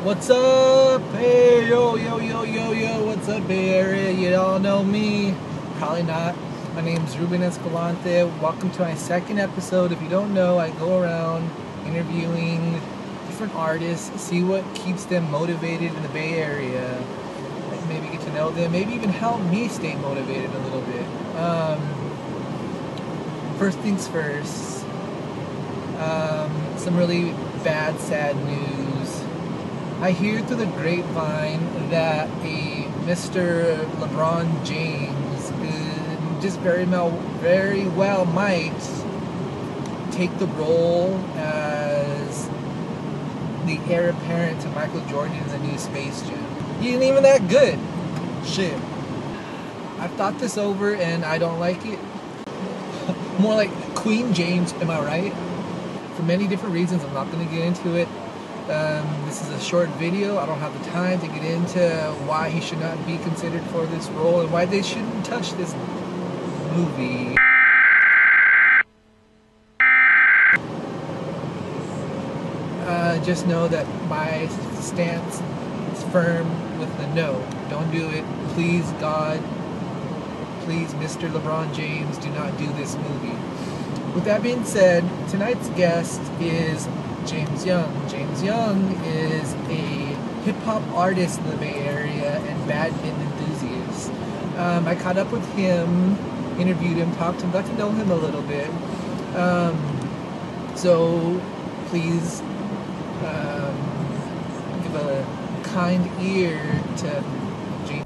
What's up? Hey, yo, what's up, Bay Area? You all know me. Probably not. My name's Ruben Escalante. Welcome to my second episode. If you don't know, I go around interviewing different artists, see what keeps them motivated in the Bay Area. Maybe get to know them, maybe even help me stay motivated a little bit. First things first, some really bad, sad news. I hear through the grapevine that a Mr. LeBron James just very well might take the role as the heir apparent to Michael Jordan in the new Space Jam. He ain't even that good. Shit. I've thought this over and I don't like it. More like Queen James, am I right? For many different reasons, I'm not going to get into it. This is a short video. I don't have the time to get into why he should not be considered for this role and why they shouldn't touch this movie. Just know that my stance is firm with the no. Don't do it. Please, God. Please, Mr. LeBron James, do not do this movie. With that being said, tonight's guest is James Young. James Young is a hip-hop artist in the Bay Area and badminton enthusiast. I caught up with him, interviewed him, talked to him, got to know him a little bit. So please give a kind ear to James.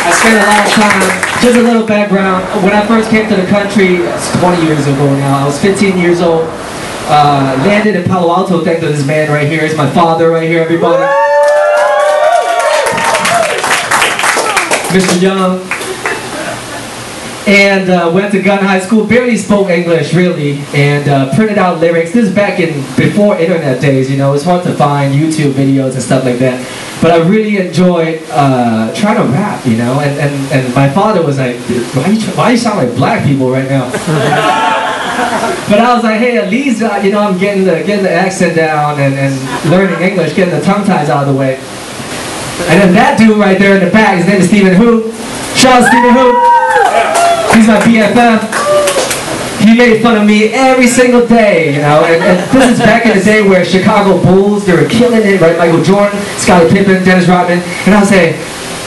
I spent a lot of time, just a little background. When I first came to the country, it's 20 years ago now, I was 15 years old. Landed in Palo Alto thanks to this man right here. It's my father right here, everybody. Mr. Young. And went to Gun High School, barely spoke English really, and printed out lyrics. This is back before internet days, you know, it's hard to find YouTube videos and stuff like that. But I really enjoyed trying to rap, you know, and my father was like, why you sound like black people right now? But I was like, hey, at least, you know, I'm getting the accent down and learning English, getting the tongue ties out of the way. And then that dude right there in the back, his name is Stephen Hoop. Shout out Stephen Hoop. He's my BFF. He made fun of me every single day, you know, and this is back in the day where Chicago Bulls, they were killing it, right? Michael Jordan, Scottie Pippen, Dennis Rodman, and I would say,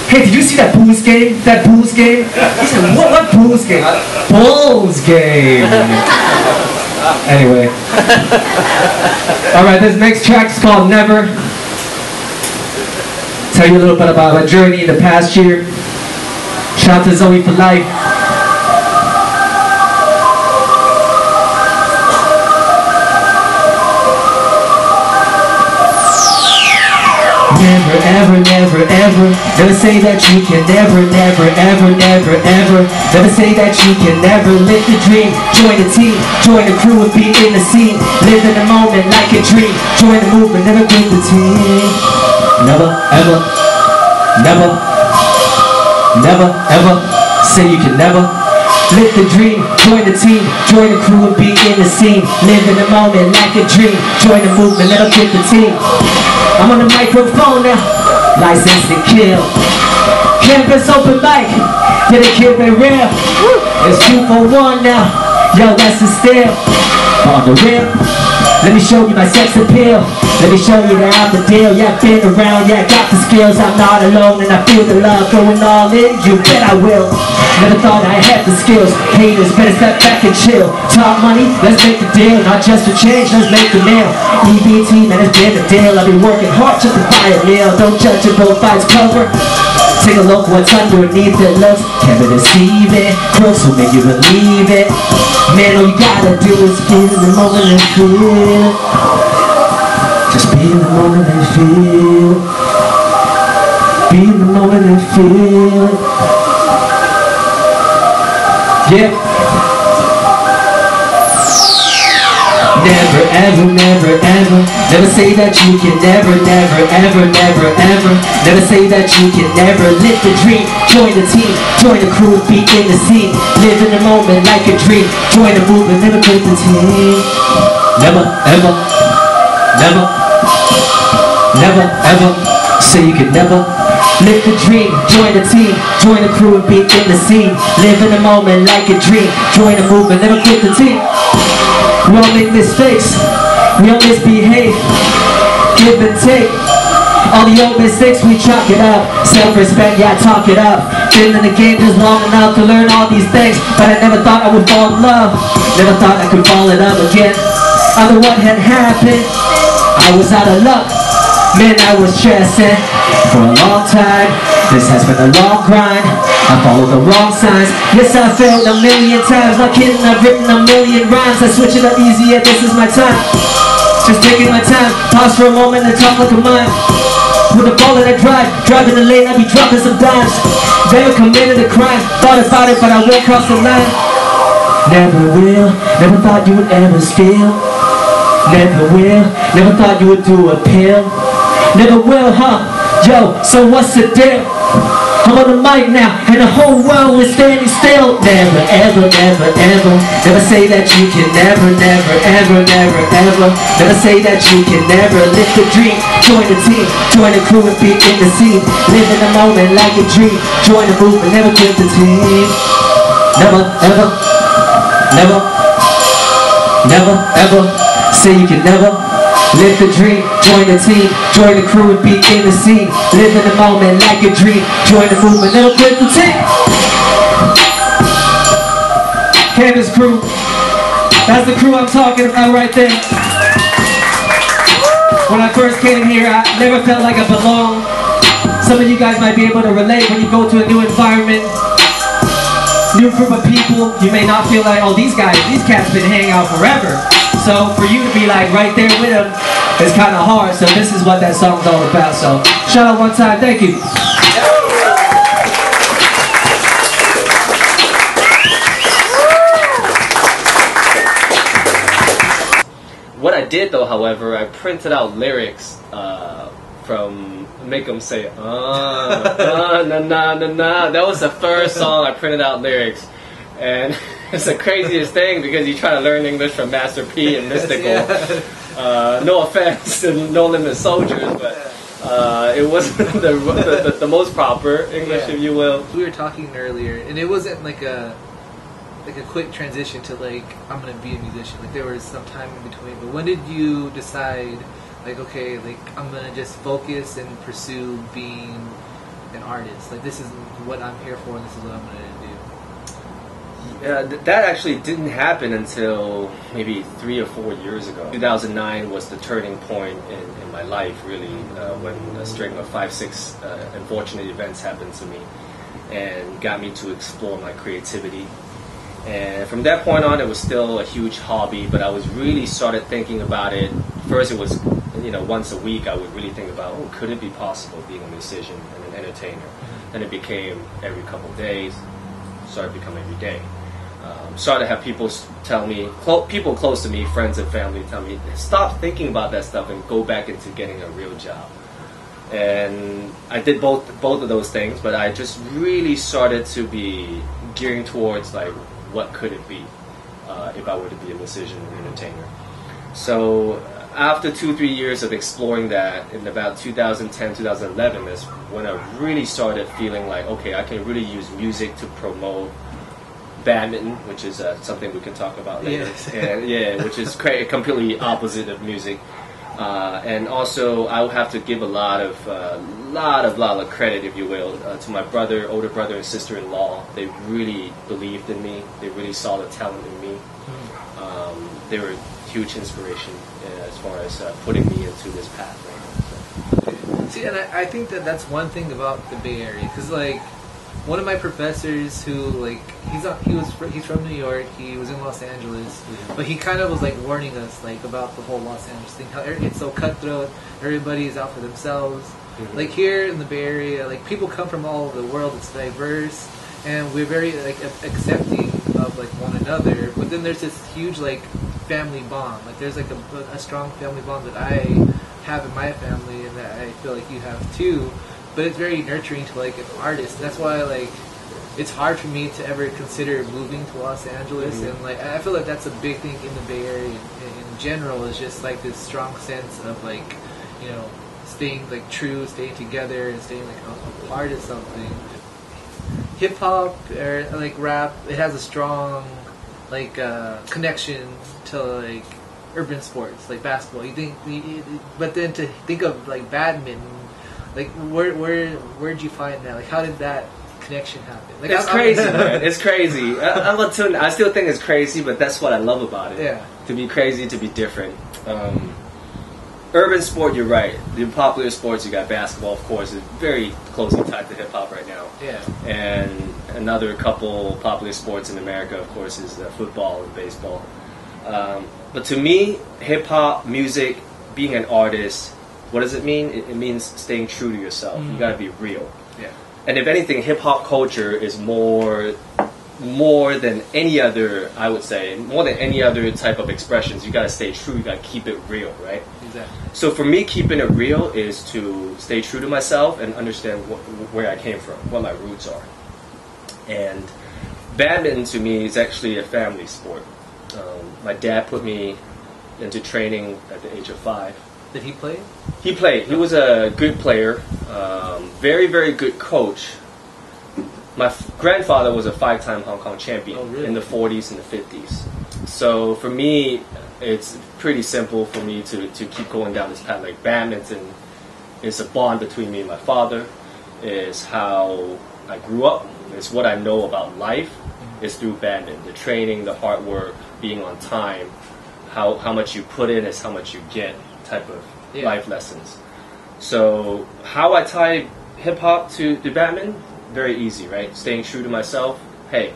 hey, did you see that Bulls game? That Bulls game? He said, what Bulls game? Bulls game. Anyway. Alright, this next track is called Never. Tell you a little bit about my journey in the past year. Shout out to Zoe for life. Never, ever, never, ever. Never say that you can never, never, ever, never, ever. Never say that you can never live the dream. Join the team, join the crew and be in the scene. Live in the moment like a dream. Join the movement, never quit the team. Never, ever, never, never, ever. Say you can never live the dream. Join the team, join the crew and be in the scene. Live in the moment like a dream. Join the movement, never quit the team. I'm on the microphone now, licensed to kill. Campus open mic, did it keep it real? It's 2 for 1 now, yo, that's the steal. On the real, let me show you my sex appeal. Let me show you that I'm the deal. Yeah, I've been around, yeah, I got the skills. I'm not alone and I feel the love going all in. You bet I will. Never thought I had the skills. Haters, better step back and chill. Talk money, let's make the deal. Not just for change, let's make the meal. EBT, man, it's been a deal. I've been working hard just to buy a meal. Don't judge a both sides cover. Take a look what's underneath it. Looks can't be deceiving. Crooks will make you believe it. Man, all you gotta do is be in the moment and feel. Just be in the moment and feel. Be in the moment and feel. Yeah. never, ever, never, ever. Never say that you can never, never, ever, never, ever. Never say that you can never. Live the dream, join the team, join the crew, be in the scene. Live in the moment like a dream, join the movement, never quit the team. Never, ever, never, never, ever. Say you can never. Live the dream, join the team, join the crew and be in the scene. Live in the moment like a dream, join the movement, never quit the team. We all make mistakes, we all misbehave, give and take. All the old mistakes we chalk it up. Self-respect, yeah, talk it up. Been in the game just long enough to learn all these things, but I never thought I would fall in love. Never thought I could fall in love again. After what had happened, I was out of luck. Man, I was stressing for a long time. This has been a long grind. I followed the wrong signs. Yes, I failed a million times. Not kidding, I've written a million rhymes. I switch it up easier, this is my time. Just taking my time, pause for a moment and talk like a mime. With a ball in a drive, driving the lane, I be dropping some dimes. Never committed a crime, thought about it, but I won't cross the line. Never will, never thought you would ever steal. Never will, never thought you would do a pill. Never will, huh? Yo, so what's the deal? I'm on the mic now, and the whole world is standing still. Never, ever, never, ever. Never say that you can never, never, ever, never, ever. Never say that you can never. Live the dream, join the team, join the crew and be in the scene. Live in the moment like a dream, join the movement, never quit the team. Never, ever, never, never, ever. Say you can never. Live the dream, join the team, join the crew and be in the scene. Live in the moment like a dream, join the movement, never quit the team. Canvas crew, that's the crew I'm talking about right there. When I first came here, I never felt like I belonged. Some of you guys might be able to relate when you go to a new environment, new group of people. You may not feel like, oh, these cats been hanging out forever. So for you to be like right there with them is kind of hard. So this is what that song's all about. So shout out one time, thank you. What I did though, however, I printed out lyrics from make them say na na na na. That was the first song I printed out lyrics, and it's the craziest thing because you try to learn English from Master P and Mystical. Yeah. No offense to No Limit Soldiers, but it wasn't the most proper English, if you will. We were talking earlier, and it wasn't like a quick transition to like I'm gonna be a musician. Like there was some time in between. But when did you decide, like okay, like I'm gonna just focus and pursue being an artist? Like this is what I'm here for. And this is what I'm gonna do. Yeah, that actually didn't happen until maybe 3 or 4 years ago. 2009 was the turning point in my life, really, when a string of 5, 6 unfortunate events happened to me and got me to explore my creativity. And from that point on, it was still a huge hobby, but I was really started thinking about it. First, it was, once a week I would really think about, oh, could it be possible being a musician and an entertainer? Then it became every couple of days, started becoming every day. Started to have people tell me, people close to me, friends and family tell me, stop thinking about that stuff and go back into getting a real job. And I did both of those things, but I just really started to be gearing towards like, what could it be if I were to be a musician and entertainer? So after 2-3 years of exploring that, in about 2010, 2011 is when I really started feeling like, okay, I can really use music to promote badminton, which is something we can talk about later. Yes. And, which is completely opposite of music. And also, I will have to give a lot of credit, if you will, to my older brother and sister-in-law. They really believed in me. They really saw the talent in me. They were a huge inspiration as far as putting me into this path right now. So. See, and I think that's one thing about the Bay Area, because like one of my professors who like he's from New York, he was in Los Angeles, but he kind of was like warning us like about the whole Los Angeles thing, how it's so cutthroat, everybody is out for themselves. Mm-hmm. Like here in the Bay Area, like people come from all over the world, it's diverse, and we're very like accepting of like one another. But then there's this huge like family bond. Like there's like a strong family bond that I have in my family, and that I feel like you have too. But it's very nurturing to like an artist. That's why like it's hard for me to ever consider moving to Los Angeles, and like I feel like that's a big thing in the Bay Area in general. Is just like this strong sense of like, you know, staying like true, staying together, and staying like a part of something. Hip hop or like rap, it has a strong like connection to like urban sports, like basketball. You think, but then to think of like badminton, like where'd you find that? Like how did that connection happen? Like it's crazy, man. It's crazy. I still think it's crazy, but that's what I love about it. Yeah. To be crazy, to be different. Urban sport, you're right. The popular sports, you got basketball, of course, is very closely tied to hip hop right now. Yeah. And another couple popular sports in America, of course, is football and baseball. But to me, hip hop, music, being an artist, what does it mean? It means staying true to yourself. You got to be real. Yeah. And if anything, hip hop culture is more than any other, I would say, more than any other type of expressions. You got to stay true. You got to keep it real, right? Exactly. So for me, keeping it real is to stay true to myself and understand where I came from, what my roots are. And badminton to me is actually a family sport. My dad put me into training at the age of 5. Did he play? He played. He was a good player, very, very good coach. My grandfather was a 5-time Hong Kong champion in the 40s and the 50s. So for me, it's pretty simple for me to keep going down this path. Like badminton is a bond between me and my father, is how I grew up, it's what I know about life, is through badminton. The training, the hard work, being on time, how much you put in is how much you get type of life lessons. So how I tie hip-hop to badminton, very easy, right? Staying true to myself. Hey,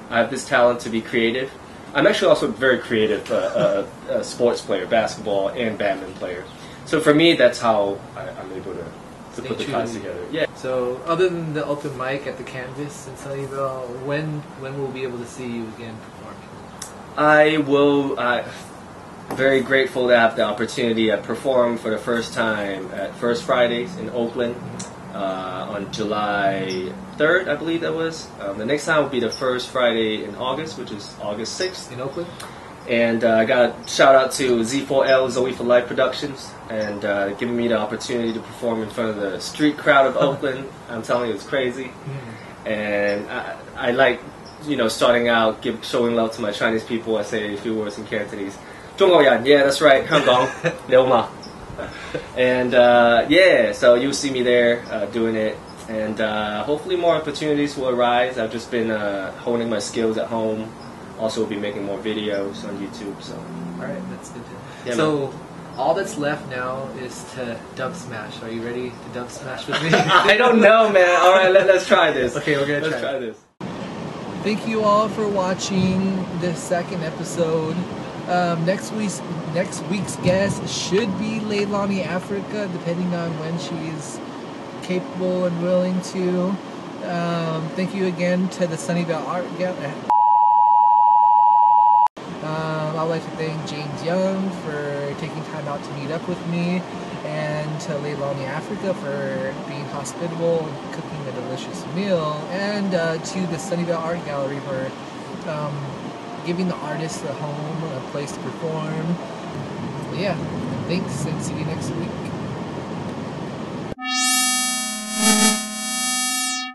I have this talent to be creative. I'm actually also a very creative a sports player, basketball and badminton player. So for me, that's how I'm able to put the ties together. Yeah. So other than the open mic at the Canvas in Sunnyvale, when we'll be able to see you again performing? I will. Very grateful to have the opportunity to perform for the first time at First Fridays in Oakland on July 3rd, I believe that was. The next time will be the first Friday in August, which is August 6th. In Oakland? And I got a shout out to Z4L, Zoe for Life Productions, and giving me the opportunity to perform in front of the street crowd of Oakland. I'm telling you, it's crazy. And I like, you know, starting out, showing love to my Chinese people. I say a few words in Cantonese. 中國人, yeah, that's right, 香港, 你好嗎? And yeah, so you'll see me there doing it, and hopefully more opportunities will arise. I've just been honing my skills at home. Also, will be making more videos on YouTube. So, all right, that's good. Yeah, so, all that's left now is to dub smash. Are you ready to dub smash with me? I don't know, man. All right, let's try this. Okay, we're gonna try this. Thank you all for watching this second episode. Next week's guest should be Leilani Africa, depending on when she's capable and willing to. Thank you again to the Sunnyvale Art Gallery. I'd like to thank James Young for taking time out to meet up with me, and to Leilani Africa for being hospitable and cooking a delicious meal, and to the Sunnyvale Art Gallery for giving the artists a home, a place to perform. Yeah, thanks, and see you next week.